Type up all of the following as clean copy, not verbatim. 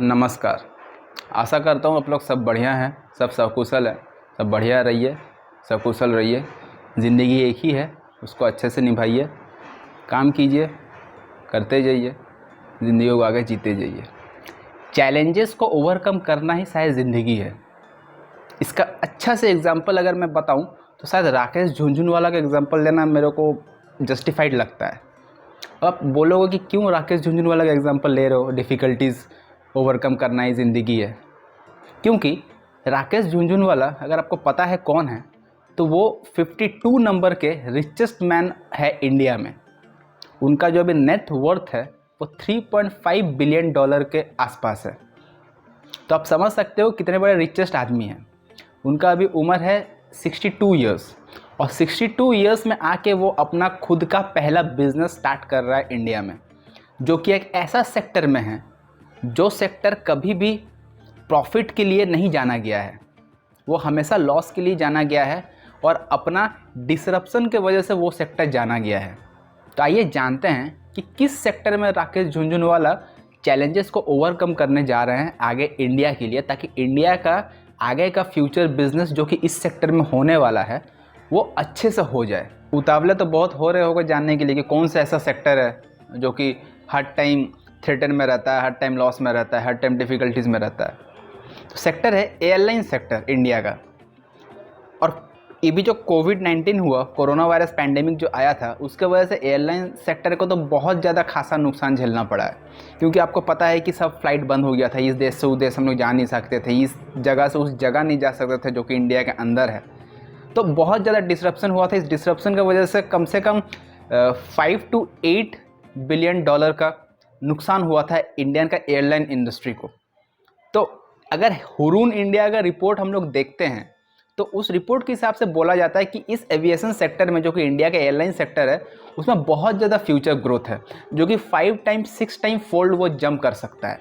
नमस्कार। आशा करता हूँ आप लोग सब बढ़िया हैं, सब सकुशल है, सब बढ़िया रहिए, सकुशल रहिए। ज़िंदगी एक ही है, उसको अच्छे से निभाइए, काम कीजिए, करते जाइए, ज़िंदगी को आगे जीते जाइए। चैलेंजेस को ओवरकम करना ही शायद ज़िंदगी है। इसका अच्छा से एग्जांपल अगर मैं बताऊँ तो शायद राकेश झुनझुनवाला का एग्जांपल लेना मेरे को जस्टिफाइड लगता है। आप बोलोगे कि क्यों राकेश झुनझुनवाला का एग्जांपल ले रहे हो, डिफ़िकल्टीज़ ओवरकम करना ही ज़िंदगी है। क्योंकि राकेश झुनझुनवाला अगर आपको पता है कौन है तो वो 52 नंबर के रिचेस्ट मैन है इंडिया में। उनका जो अभी नेट वर्थ है वो 3.5 बिलियन डॉलर के आसपास है। तो आप समझ सकते हो कितने बड़े रिचेस्ट आदमी हैं। उनका अभी उम्र है 62 ईयर्स और 62 ईयर्स में आके वो अपना खुद का पहला बिजनेस स्टार्ट कर रहा है इंडिया में, जो कि एक ऐसा सेक्टर में है जो सेक्टर कभी भी प्रॉफिट के लिए नहीं जाना गया है, वो हमेशा लॉस के लिए जाना गया है और अपना डिसरप्शन के वजह से वो सेक्टर जाना गया है। तो आइए जानते हैं कि किस सेक्टर में राकेश झुनझुनवाला चैलेंजेस को ओवरकम करने जा रहे हैं आगे इंडिया के लिए, ताकि इंडिया का आगे का फ्यूचर बिजनेस जो कि इस सेक्टर में होने वाला है वो अच्छे से हो जाए। उतावले तो बहुत हो रहे होंगे जानने के लिए कि कौन सा ऐसा सेक्टर है जो कि हर टाइम थ्रेटन में रहता है, हर टाइम लॉस में रहता है, हर टाइम डिफ़िकल्टीज़ में रहता है। तो सेक्टर है एयरलाइन सेक्टर इंडिया का। और ये भी जो कोविड-19 हुआ, कोरोना वायरस पैंडेमिक जो आया था, उसके वजह से एयरलाइन सेक्टर को तो बहुत ज़्यादा खासा नुकसान झेलना पड़ा है। क्योंकि आपको पता है कि सब फ्लाइट बंद हो गया था, इस देश से उस देश हम लोग जा नहीं सकते थे, इस जगह से उस जगह नहीं जा सकते थे जो कि इंडिया के अंदर है। तो बहुत ज़्यादा डिसरप्शन हुआ था। इस डिसरप्शन की वजह से कम 5 to 8 बिलियन डॉलर का नुकसान हुआ था इंडियन का एयरलाइन इंडस्ट्री को। तो अगर हुरून इंडिया का रिपोर्ट हम लोग देखते हैं तो उस रिपोर्ट के हिसाब से बोला जाता है कि इस एविएशन सेक्टर में जो कि इंडिया का एयरलाइन सेक्टर है उसमें बहुत ज़्यादा फ्यूचर ग्रोथ है, जो कि 5 टाइम 6 टाइम फोल्ड वो जंप कर सकता है।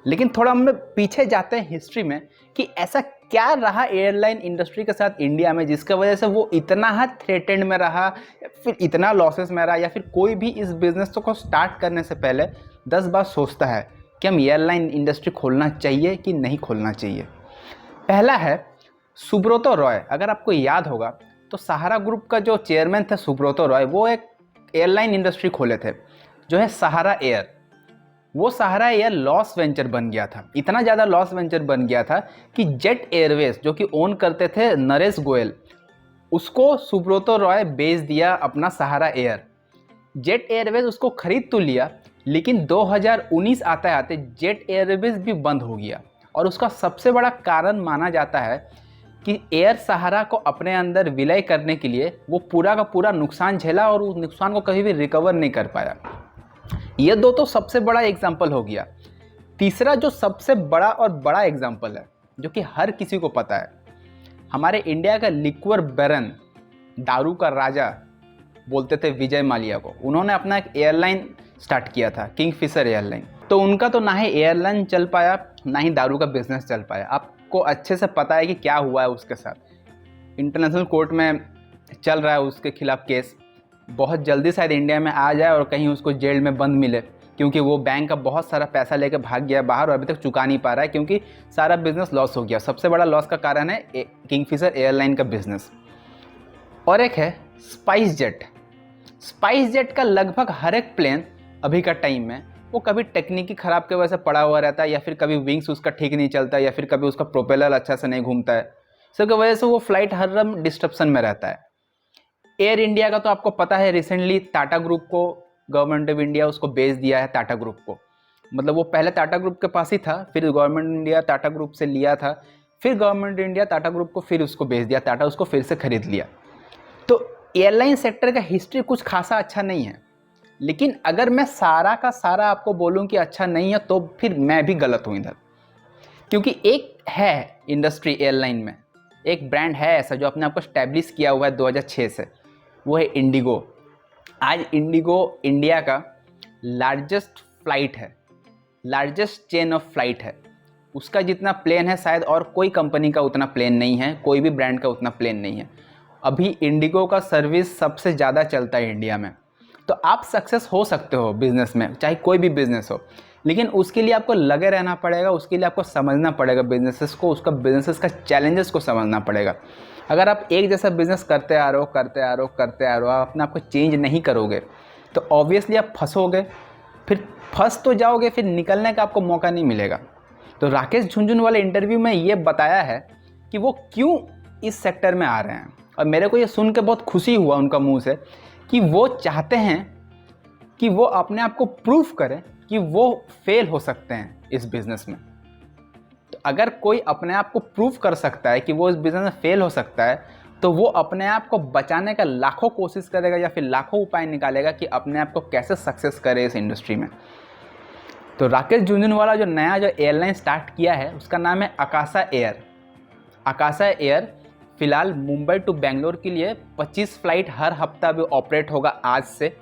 लेकिन थोड़ा हम पीछे जाते हैं हिस्ट्री में कि ऐसा क्या रहा एयरलाइन इंडस्ट्री के साथ इंडिया में जिसकी वजह से वो इतना ही थ्रेटेंड में रहा, फिर इतना लॉसेस में रहा, या फिर कोई भी इस बिज़नेस को स्टार्ट करने से पहले 10 बार सोचता है कि हम एयरलाइन इंडस्ट्री खोलना चाहिए कि नहीं खोलना चाहिए। पहला है सुब्रतो रॉय। अगर आपको याद होगा तो सहारा ग्रुप का जो चेयरमैन थे सुब्रतो रॉय, वो एक एयरलाइन इंडस्ट्री खोले थे जो है सहारा एयर। वो सहारा एयर लॉस वेंचर बन गया था, इतना ज़्यादा लॉस वेंचर बन गया था कि जेट एयरवेज जो कि ओन करते थे नरेश गोयल, उसको सुब्रतो रॉय बेच दिया अपना सहारा एयर। जेट एयरवेज उसको खरीद तो लिया, लेकिन 2019 आते आते जेट एयरवेज भी बंद हो गया। और उसका सबसे बड़ा कारण माना जाता है कि एयर सहारा को अपने अंदर विलय करने के लिए वो पूरा का पूरा नुकसान झेला और उस नुकसान को कभी भी रिकवर नहीं कर पाया। ये दो तो सबसे बड़ा एग्जाम्पल हो गया। तीसरा जो सबसे बड़ा और बड़ा एग्जाम्पल है जो कि हर किसी को पता है, हमारे इंडिया का लिक्वर बैरन, दारू का राजा बोलते थे विजय माल्या को, उन्होंने अपना एक एयरलाइन स्टार्ट किया था किंगफिशर एयरलाइन। तो उनका तो ना ही एयरलाइन चल पाया ना ही दारू का बिजनेस चल पाया। आपको अच्छे से पता है कि क्या हुआ है उसके साथ। इंटरनेशनल कोर्ट में चल रहा है उसके खिलाफ केस, बहुत जल्दी शायद इंडिया में आ जाए और कहीं उसको जेल में बंद मिले, क्योंकि वो बैंक का बहुत सारा पैसा लेकर भाग गया बाहर और अभी तक चुका नहीं पा रहा है, क्योंकि सारा बिजनेस लॉस हो गया। सबसे बड़ा लॉस का कारण है किंगफिशर एयरलाइन का बिजनेस। और एक है स्पाइस जेट। स्पाइस जेट का लगभग हर एक प्लेन अभी का टाइम में वो कभी टेक्निकी ख़राब की वजह से पड़ा हुआ रहता है, या फिर कभी विंग्स उसका ठीक नहीं चलता, या फिर कभी उसका प्रोपेलर अच्छा से नहीं घूमता है। सबकी वजह से वो फ्लाइट हर दम डिस्ट्रप्शन में रहता है। एयर इंडिया का तो आपको पता है, रिसेंटली टाटा ग्रुप को गवर्नमेंट ऑफ इंडिया उसको बेच दिया है। टाटा ग्रुप को, मतलब वो पहले टाटा ग्रुप के पास ही था, फिर गवर्नमेंट इंडिया टाटा ग्रुप से लिया था, फिर गवर्नमेंट इंडिया टाटा ग्रुप को फिर उसको बेच दिया, टाटा उसको फिर से खरीद लिया। तो एयरलाइन सेक्टर का हिस्ट्री कुछ खासा अच्छा नहीं है। लेकिन अगर मैं सारा का सारा आपको बोलूं कि अच्छा नहीं है तो फिर मैं भी गलत हूं इधर। क्योंकि एक है इंडस्ट्री एयरलाइन में, एक ब्रांड है ऐसा जो अपने आप को स्टैब्लिश किया हुआ है 2006 से, वो है इंडिगो। आज इंडिगो इंडिया का लार्जेस्ट फ्लाइट है, लार्जेस्ट चेन ऑफ फ्लाइट है। उसका जितना प्लेन है शायद और कोई कंपनी का उतना प्लेन नहीं है, कोई भी ब्रांड का उतना प्लेन नहीं है। अभी इंडिगो का सर्विस सबसे ज़्यादा चलता है इंडिया में। तो आप सक्सेस हो सकते हो बिज़नेस में, चाहे कोई भी बिज़नेस हो। लेकिन उसके लिए आपको लगे रहना पड़ेगा, उसके लिए आपको समझना पड़ेगा बिजनेसेस को, उसका बिजनेसेस का चैलेंजेस को समझना पड़ेगा। अगर आप एक जैसा बिजनेस करते आ रहे हो, आप अपने आप को चेंज नहीं करोगे तो ऑब्वियसली आप फंसोगे, फिर फंस तो जाओगे, फिर निकलने का आपको मौका नहीं मिलेगा। तो राकेश झुनझुनवाला इंटरव्यू में ये बताया है कि वो क्यों इस सेक्टर में आ रहे हैं, और मेरे को ये सुन के बहुत खुशी हुआ उनका मुंह से कि वो चाहते हैं कि वो अपने आप को प्रूफ करें कि वो फेल हो सकते हैं इस बिज़नेस में। तो अगर कोई अपने आप को प्रूफ कर सकता है कि वो इस बिज़नेस में फेल हो सकता है, तो वो अपने आप को बचाने का लाखों कोशिश करेगा या फिर लाखों उपाय निकालेगा कि अपने आप को कैसे सक्सेस करे इस इंडस्ट्री में। तो राकेश झुनझुनवाला जो नया जो एयरलाइन स्टार्ट किया है उसका नाम है आकाशा एयर। आकाशा एयर फ़िलहाल मुंबई टू बेंगलोर के लिए 25 फ़्लाइट हर हफ्ता भी ऑपरेट होगा आज से।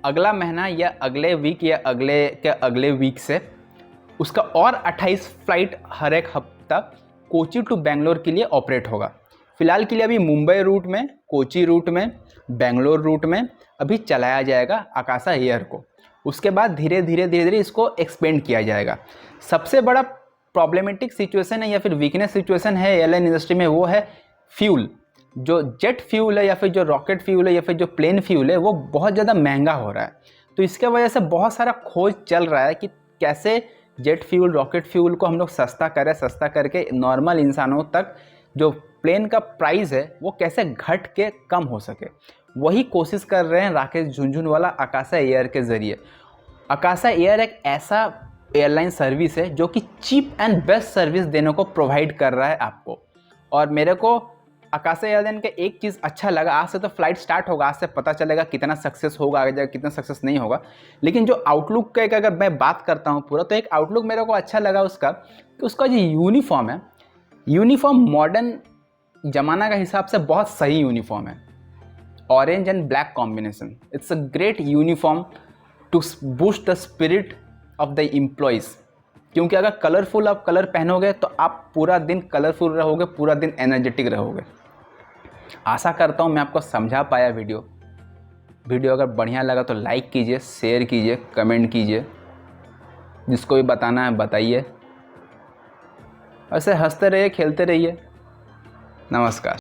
अगला महीना या अगले वीक या अगले वीक से उसका और 28 फ़्लाइट हर एक हफ्ता कोची टू बेंगलोर के लिए ऑपरेट होगा। फ़िलहाल के लिए अभी मुंबई रूट में, कोची रूट में, बेंगलोर रूट में अभी चलाया जाएगा आकाशा एयर को। उसके बाद धीरे धीरे इसको एक्सपेंड किया जाएगा। सबसे बड़ा प्रॉब्लमेटिक सिचुएशन है या फिर वीकनेस सिचुएशन है एयरलाइन इंडस्ट्री में, वो है फ्यूल। जो जेट फ्यूल है या फिर जो रॉकेट फ्यूल है या फिर जो प्लेन फ्यूल है वो बहुत ज़्यादा महंगा हो रहा है। तो इसके वजह से बहुत सारा खोज चल रहा है कि कैसे जेट फ्यूल, रॉकेट फ्यूल को हम लोग सस्ता करें, सस्ता करके नॉर्मल इंसानों तक जो प्लेन का प्राइस है वो कैसे घट के कम हो सके। वही कोशिश कर रहे हैं राकेश झुनझुनवाला आकाशा एयर के ज़रिए। आकाशा एयर एक ऐसा एयरलाइन सर्विस है जो कि चीप एंड बेस्ट सर्विस देने को प्रोवाइड कर रहा है आपको। और मेरे को आकाशा एयरलाइन का एक चीज़ अच्छा लगा, आज से तो फ्लाइट स्टार्ट होगा, आज से पता चलेगा कितना सक्सेस होगा, आगे जाकर कितना सक्सेस नहीं होगा। लेकिन जो आउटलुक का अगर मैं बात करता हूँ पूरा, तो एक आउटलुक मेरे को अच्छा लगा उसका कि उसका जो यूनिफॉर्म है, यूनिफॉर्म मॉडर्न ज़माना का हिसाब से बहुत सही यूनिफॉर्म है। Orange and black combination, it's a great uniform to boost the spirit of the employees. क्योंकि अगर कलरफुल आप कलर पहनोगे तो आप पूरा दिन कलरफुल रहोगे, पूरा दिन एनर्जेटिक रहोगे। आशा करता हूँ मैं आपको समझा पाया वीडियो अगर बढ़िया लगा तो लाइक कीजिए, शेयर कीजिए, कमेंट कीजिए, जिसको भी बताना है बताइए। ऐसे हंसते रहिए, खेलते रहिए। नमस्कार।